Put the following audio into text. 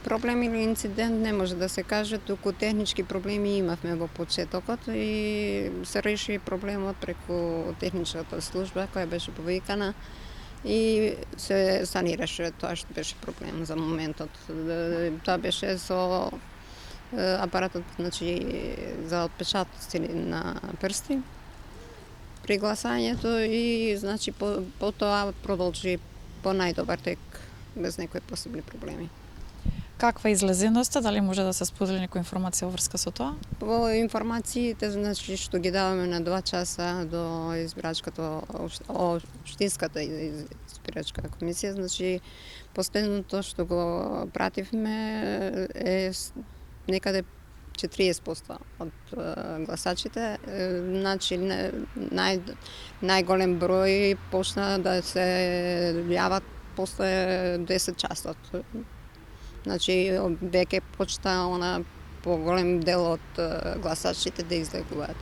Проблем или инцидент не може да се каже, туку технички проблеми имавме во почетокот и се реши проблемот преку техничката служба која беше повикана и се санираше тоа што беше проблем за моментот. Тоа беше со апаратот, значи за отпечатоци на прсти при гласањето и значи потоа продолжи по најдобар тек без некои посебни проблеми. Каква е излезеноста? Дали може да се сподели некоја информација во врска со тоа? По информациите, значи што ги даваме на 2 часа до Општинската избирачка комисија, значи последното што го пративме е некаде 40% од гласачите, значи најголем број почна да се јават после 10 часот. Значи веќе почна поголем дел од гласачите да излегуваат.